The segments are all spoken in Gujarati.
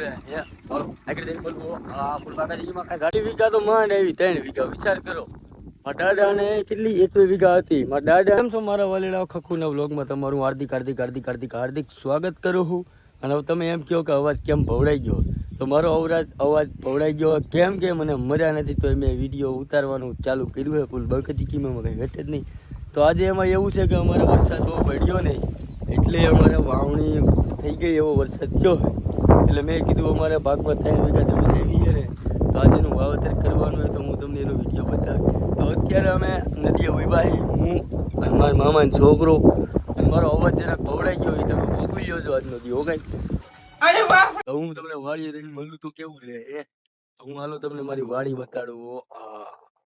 રે હે આગળ દે બોલવો આ ફૂલ બાકાજીમાં કઈ ગાડી વીઘા તો માંડ આવી 3 વીઘા વિચાર કરો મારા દાદાને કેટલી 1 વીઘા હતી મારા દાદા એમ છો મારા વાલીડા ખખુના વ્લોગમાં તમારું હાર્દિક સ્વાગત કરું છું અને હવે તમે એમ કહો કે અવાજ કેમ ભવડાઈ ગયો તો મારો અવાજ ભવડાઈ ગયો કેમ કે મને મજા નથી તો મેં વિડીયો ઉતારવાનું ચાલુ કર્યું છે ફૂલ બાકાજીમાં કંઈ ઘટે જ નહીં તો આજે એમાં એવું છે કે અમારે વરસાદ બહુ પડ્યો નહીં એટલે અમારે વાવણી થઈ ગઈ એવો વરસાદ થયો એટલે મેં કીધું અમારા ભાગમાં 3 વીઘા જમીન આવી છે ને તો આજનું વાવેતર કરવાનું હોય તો હું તમને એનો વિડીયો બતાવીશ તો અત્યારે અમે નદીએ ઉભાઈ હું અને મારા મામાનો છોકરો અને મારો અવાજ જરાક ભવડાઈ ગયો એ તમે ભોગવી લ્યો છો આજનો દી ઓગાઈ અરે વાહ તો હું તમને વાડીએ જઈને મળું તો કેવું રહે એ તો હું હાલો તમને મારી વાડી બતાડું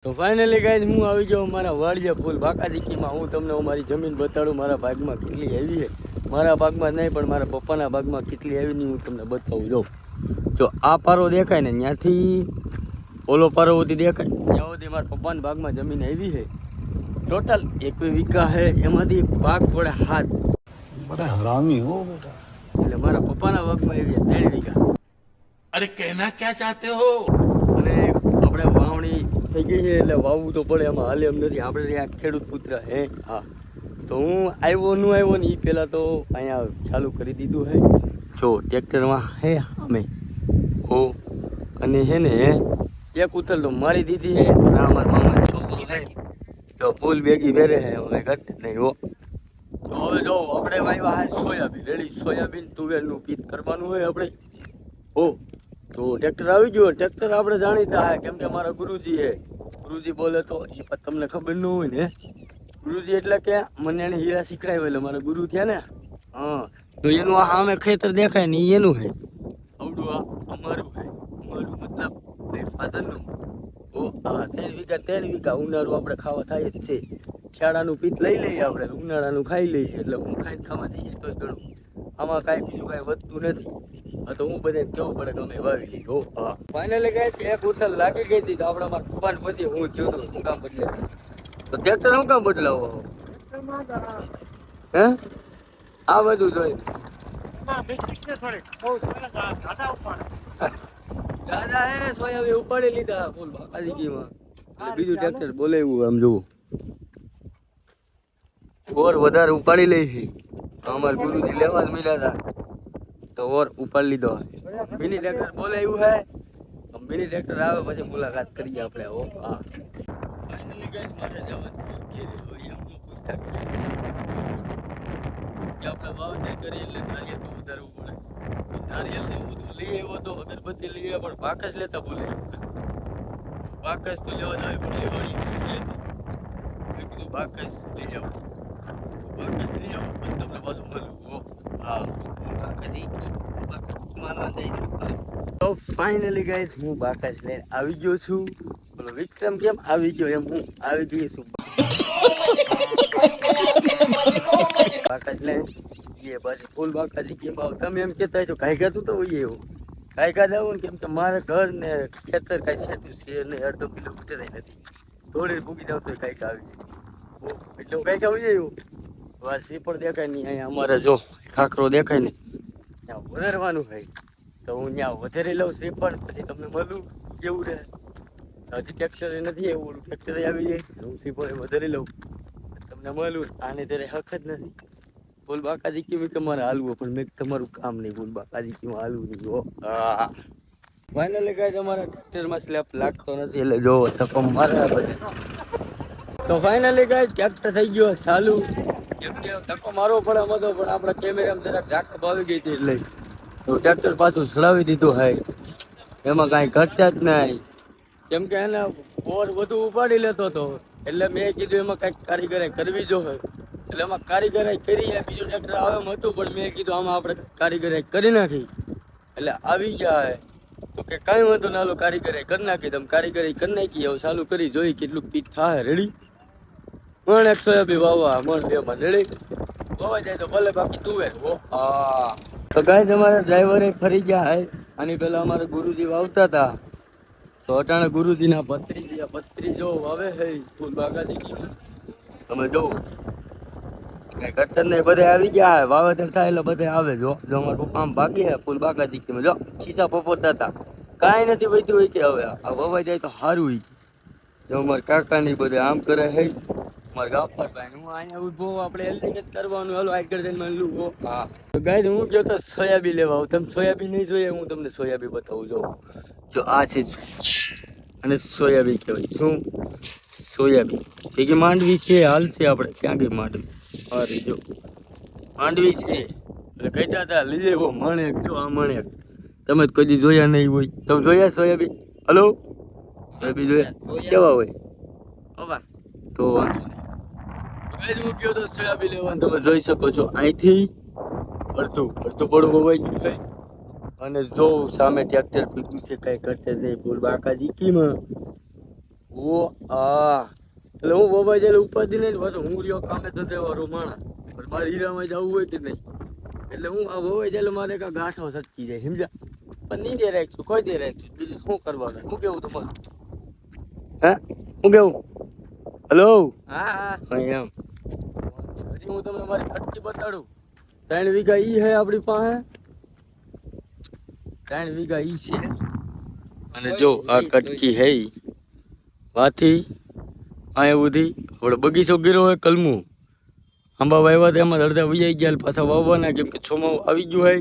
તો ફાઇનલી ગાઈઝ હું આવી ગયો મારા વાડીએ ફૂલ બાકાજીકીમાં હું તમને મારી જમીન બતાડું મારા ભાગમાં કેટલી આવી છે મારા ભાગમાં નહીં પણ મારા પપ્પાના ભાગમાં કેટલી આવી નહીં હું તમને બતાવું જો જો આ પારો દેખાય ને ત્યાંથી ઓલો પારો સુધી દેખાય ત્યાં સુધી મારા પપ્પાના ભાગમાં જમીન આવી છે ટોટલ 1 વીઘા છે એમાંથી ભાગ પડે 7 बड़ा हरामी हो बेटा એટલે મારા પપ્પાના ભાગમાં આવી 3 વીઘા अरे कहना क्या चाहते हो અને આપણે વાવણી થઈ ગઈ છે એટલે વાવવું તો પડે એમાં હાલે એમ નથી આપણે ત્યાં ખેડૂત પુત્ર હે હા તો હું આવ્યો ને એ પહેલાં તો અહીંયા ચાલુ કરી દીધું છે જો ટ્રેક્ટરમાં હે અમે ઓ અને છે ને એક ઉથલ તો મારી દીધી છે અને અમારા મામાનો છોકરો છે તો ફૂલ ભેગી બેરે છે હવે ઘટ નહીં હો તો હવે જો આપણે વાવ્યા હા સોયાબીન તુવેરનું પીત કરવાનું હોય આપણે ઓ તો ટ્રેક્ટર આવી ગયું ટ્રેક્ટર આપણે જાણીતા હે કેમ કે મારા ગુરુજી હે ગુરુજી બોલે તો એ તમને ખબર ન હોય ને ગુરુજી એટલે કે મને એને હીરા શીખડાવ્યો એટલે મારા ગુરુ થયા ને હા તો એનું આ સામે ખેતર દેખાય ને એનું હે આવડું આ અમારું હે અમારું મતલબ એ ફાધરનું ઓ આ 3 વીઘા ઉનાળું આપણે ખાવા થાય જ છે શિયાળાનું પીત લઈ લઈએ આપણે ઉનાળાનું ખાઈ લઈએ એટલે હું ખાવા થઈ જાય તોય ઘણું આમાં કાંઈ બીજું કાંઈ વધતું નથી તો હું બધાને કેવું પડે ગમે વાવી લઈ હો હા ફાઇનલી ગઈ એક ઉછળ લાગી ગઈ હતી તો આપણે મારા પપ્પાને પછી હું થયો તો શું કામ બદલે તો ટ્રેક્ટર શું કામ બદલાવો હે આ બધું જોઈ દાદા હે સોયાબીન ઉપાડી લીધા ફૂલ બાકાજીકીમાં બીજું ટ્રેક્ટર બોલાવ્યું આમ જોવું ઓર વધારે ઉપાડી લઈ છે અમારે ગુરુજી લેવા જ મળ્યા હતા તો ઓર ઉપાડી લીધો મિની ટ્રેક્ટર બોલાવ્યું હે મિની ટ્રેક્ટર આવે પછી મુલાકાત કરીએ આપણે ઓ હા ફાઇનલી ગઈ મારે જવાનું કે એમનું પુસ્તક કે આપણે વાવતર કરી એટલે નારિયેળ તો વધારવું પડે તો નારિયેળ ને બધું લઈ આવ્યો તો અગરબત્તી લઈ આવ્યો પણ બાકસ લેતા ભૂલે બાકસ તો લેવા જ આવે પણ લેવાની મેં કીધું બાકસ લઈ આવું તમને બધું મળ્યું હા તો ફાઇનલી ગાઈઝ હું બાકાશ લઈને આવી ગયો છું બોલો વિક્રમ કેમ આવી ગયો એમ હું આવી ગઈ છું બાકાશ લઈને એ પાછી ફૂલ બાકાજી કેમ આવ તમે એમ કહેતા છો કાંઈ ખાતું તો હોઈએ એવું કાંઈ ખાતા આવું ને કેમ કે મારે ઘર ને ખેતર કાંઈ સેટું છે નહીં 1.5 કિલોમીટર નથી થોડી ભૂગી જાવ તો કાંઈક આવી જાય એટલે હું કાંઈક આવી એવું શ્રીફળ દેખાય નહીં અહીંયા અમારે જો ખાખરો દેખાય ને ત્યાં વધારવાનું હોય તો હું ત્યાં વધારી લઉં શ્રીફળ પછી તમને મળું કેવું રહે હજી ટ્રેક્ટર નથી એવું ટ્રેક્ટર આવી જાય હું શ્રીફળ વધારી લઉં તમને મળું આને ત્યારે હક જ નથી ફૂલ બાકાજીકી કે મારે હાલવું પણ મેં તમારું કામ નહીં ફૂલ બાકાજીકીમાં હાલવું નહીં હો હા ફાઇનલી કાંઈ તમારા ટ્રેક્ટરમાં સ્લેપ લાગતો નથી એટલે જો ધક્કો મારે બધે તો ફાઇનલી કાંઈ ટ્રેક્ટર થઈ ગયો ચાલુ કેમ કે ધક્કો મારવો પડે એમાં તો પણ આપણા કેમેરામાં જરાક ઝાકપ આવી ગઈ હતી એટલે તો ટ્રેક્ટર પાછું ચડાવી દીધું હાય એમાં કાંઈ ઘટતા જ નહીં કેમ કે એને બોર બધું ઉપાડી લેતો હતો એટલે મેં કીધું એમાં કાંઈક કારીગરાઈ કરવી જોઈએ એટલે એમાં કારીગરાઈ કરી બીજું ટ્રેક્ટર આવે એમ હતું પણ મેં કીધું આમાં આપણે કારીગરાઈ કરી નાખી એટલે આવી ગયા હે તો કે કાંઈ વાંધો ના લો કારીગરાઈ કરી નાખી તમે કારીગરાઈ કરી નાખી હવે ચાલુ કરી જોઈ કેટલું પીક થાય રેડી મણ 100 વાવવા મણ 2 માં રેડી વાવા જાય તો ભલે બાકી તુવેર હો હા તો ગાય તમારા ડ્રાઈવરે ફરી ગયા હે આની પહેલા અમારે ગુરુજી વાવતા હતા તો અટાણે ગુરુજીના પત્રી જો વાવે હે ફૂલ બાગાજી તમે જો કઈ ઘટત નહીં, બધે આવી ગયા હે. વાવેતર થાય એટલે બધે આવે. જો જો અમારા પપ્પા આમ ભાગી હે ફૂલ બાકા દીકરીમાં. જો ખિસ્સા પોપોતા હતા, કાંઈ નથી વધ્યું હોય કે હવે આ વવાઈ જાય તો સારું હોય. જો અમારા કાકાની બધે આમ કરે હે. મારા ગાફર ભાઈ હું અહીંયા ઉભો, આપણે એલડી જ કરવાનું. હાલો આગળ જઈને મળું. હા તો ગાઈસ હું ગયો તો સોયાબીન લેવા આવું. તમે સોયાબીન નહીં જોઈએ, હું તમને સોયાબીન બતાવું. જો આ છે અને સોયાબીન કહેવાય. શું સોયાબીન ભેગી માંડવી છે, હાલ છે આપણે ક્યાં ગઈ માંડવી? અરે જો માંડવી છે એટલે કહેતા હતા લઈ લેવો મણેક. જો આ મણેક તમે કોઈ દી જોયા નહીં હોય. તમે જોયા સોયાબીન? હલો સોયાબીન જોયા કેવા હોય? તો વાંધો નહીં. હું ગયો તો સોયાબીન લેવાનું, તમે જોઈ શકો છો. અહીંથી અડધું પડવું હોય ગયું અને જો સામે ટ્રેક્ટર પીધું છે, કઈ કરતે નહીં. બોલ બાકા જીકીમાં ઓ આ એટલે હું બાબા જાય ઉપાધિ નહીં. પાછો હું રહ્યો કામે ધંધે વાળો માણસ, પણ મારે હીરામાં જવું હોય કે નહીં એટલે હું આ વવાઈ જાય મારે કાં ગાંઠો સટકી જાય, સમજ્યા? પણ નહીં દે રાખશું, કોઈ દે રાખશું, બીજું શું કરવાનું? શું કેવું તમારું? હે શું કેવું? હલો હા એમ હજી હું તમને મારી ખટકી બતાડું. 3 વીઘા ઈ હે આપણી પાસે, 3 વીઘા ઈ છે. અને જો આ કટકી હે વાથી અહીંયા સુધી આપણે બગીચો ગીરો હોય. કલમું આંબા વાવ્યા હતા, એમાં અડધા વૈયાઈ ગયા, પાછા વાવવાના. કેમ કે છોમાં આવી ગયું હોય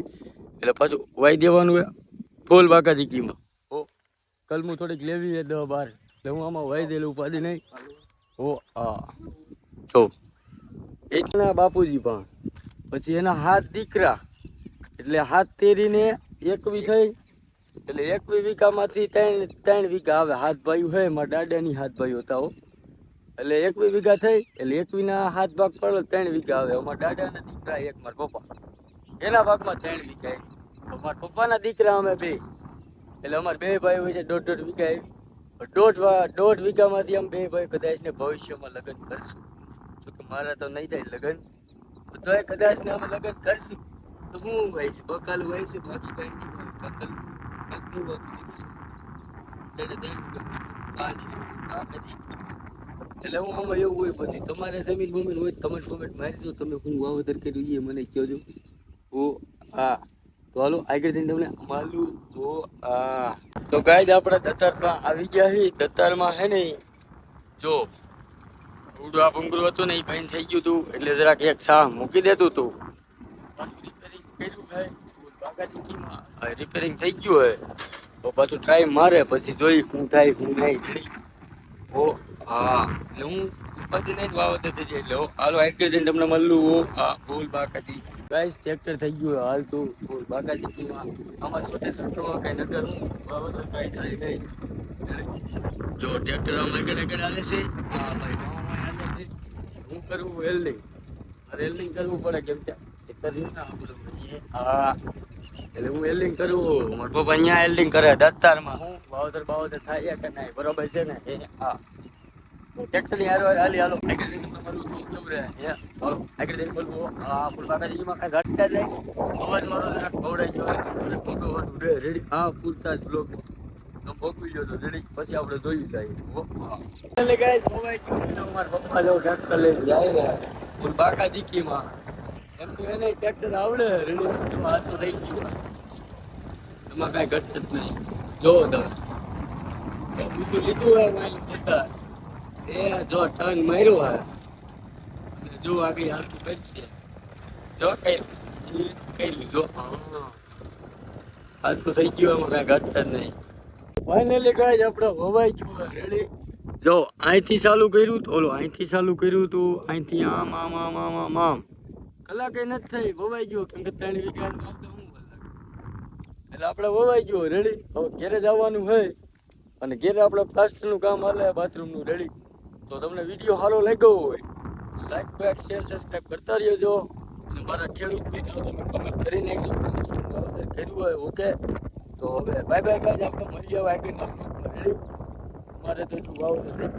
એટલે પાછું વાઈ દેવાનું હોય ફૂલ બાકા ચીકીમાં. ઓ કલમું થોડીક લેવી છે 10-12 એટલે હું આમાં વાઈ દેલું, ઉપાધિ નહીં. ઓ આ જો એટલા બાપુજી પણ પછી એના 7 દીકરા એટલે 7 તેરીને 21 થઈ એટલે 21 વીઘામાંથી 3 વીઘા આવે. 7 ભાઈઓ હે, મારા દાદાની 7 ભાઈઓ હતા હો. એટલે 21 વીઘા થઈ એટલે 21 ના 7 ભાગ પડે 3 વીઘા આવે. અમારા દાદાના દીકરા એક, મારા પપ્પા એના ભાગમાં 3 વીઘા આવી. મારા પપ્પાના દીકરા અમે 2 એટલે અમારે 2 ભાઈ હોય છે 1.5 વીઘા આવી. 1.5 વીઘામાંથી અમે 2 ભાઈ કદાચ ને ભવિષ્યમાં લગ્ન કરશું. જોકે મારા તો નહીં થાય લગ્ન, તો કદાચ ને અમે લગ્ન કરશું તો હું હોય છે બકાલું હોય છે, બાકી કઈ એટલે હું આમાં એવું હોય બધી. તમારે જમીન બમીન હોય કમેન્ટ મારજો, તમે હું વાવેતર કર્યું એ મને કહેજો. ઓ હા તો હાલો આગળ જઈને તમને માલું. ઓ આ તો ગાય આપણે દતારમાં આવી ગયા છે. દતારમાં હે ને જો ઉડું આ ભૂંગરું હતું ને એ બંધ થઈ ગયું હતું એટલે જરાક એક સાહ મૂકી દેતું હતું. રિપેરિંગ કર્યું હોય રિપેરિંગ થઈ ગયું હોય તો પાછું ટ્રાય મારે, પછી જોઈ શું થાય શું નહીં. ઓ હા એટલે હું ઉપાધિ નહીં વાવતે થઈ જાય. એટલે હાલો આગળ જઈને તમને મળલું. ઓ હા બોલ બાકાજી ગાઈસ ટ્રેક્ટર થઈ ગયું હાલ તો બોલ બાકાજીમાં. આમાં છોટે છોટમાં કઈ નગર હું વાવતર કઈ થાય નહીં. જો ટ્રેક્ટર આમાં આગળ હાલે છે. હા ભાઈ હું કરવું વેલ્ડિંગ, વેલ્ડિંગ કરવું પડે કેમ કે કરીને આપણું હા એટલે હું વેલ્ડિંગ કરું. મારા પપ્પા અહીંયા વેલ્ડિંગ કરે દત્તારમાં. હું વાવતર બાવતર થાય કે નહીં બરોબર છે ને એ હા ટ્રેક્ટર ની હારો હાલી હાલો આગળ જઈને તમારું કેવું રહે હાલો આગળ જઈને બોલવું. હા ફૂલ બાકાજીમાં કઈ ઘટતા જ નહીં. અવાજ મારો જરાક ખવડાઈ ગયો ભોગવવાનું રે રેડી. હા પૂરતા જ બ્લોક ભોગવી ગયો તો રેડી, પછી આપણે જોયું જાય. એટલે ગાઈસ મોબાઈલ મારા પપ્પા જો ટ્રેક્ટર લઈને જાય ને ફૂલ બાકાજીમાં. એમ તો એને ટ્રેક્ટર આવડે રેડી, હાથું થઈ ગયું એમાં કઈ ઘટત જ નહીં. જોવો તમે બીજું લીધું હોય મારી જતા એ જો ટર્ન માર્યો હોય અને જો આગળ હાલતું કરશે જો કઈ લીધો હાથું થઈ ગયું એમાં કઈ ઘટત જ નહીં. ફાઇનલી ગાઈસ આપણે હવાઈ ગયું રેડી. જો અહીંથી ચાલુ કર્યું તો ઓલો અહીંથી ચાલુ કર્યું હતું, અહીંથી આમ આમ આમ આમ આમ આમ કલાકે નથી થઈ વવાઈ ગયો. કેમ કે 3 વીઘા એટલે આપણે વવાઈ ગયો રેડી. હવે ઘેરે જવાનું હોય અને ઘેરે આપણે પ્લાસ્ટરનું કામ હાલે બાથરૂમનું રેડી. તો તમને વિડીયો સારો લાગ્યો હોય લાઈક બેક શેર સબસ્ક્રાઈબ કરતા રહેજો. અને મારા ખેડૂત મિત્રો તમે કમેન્ટ કરી નાખજો તમે શું વાવેતર કર્યું હોય. ઓકે તો હવે બાય બાય ગાઈસ, આપણે મળીએ આગળના બ્લોગમાં રેડી. મારે તો શું વાવેતર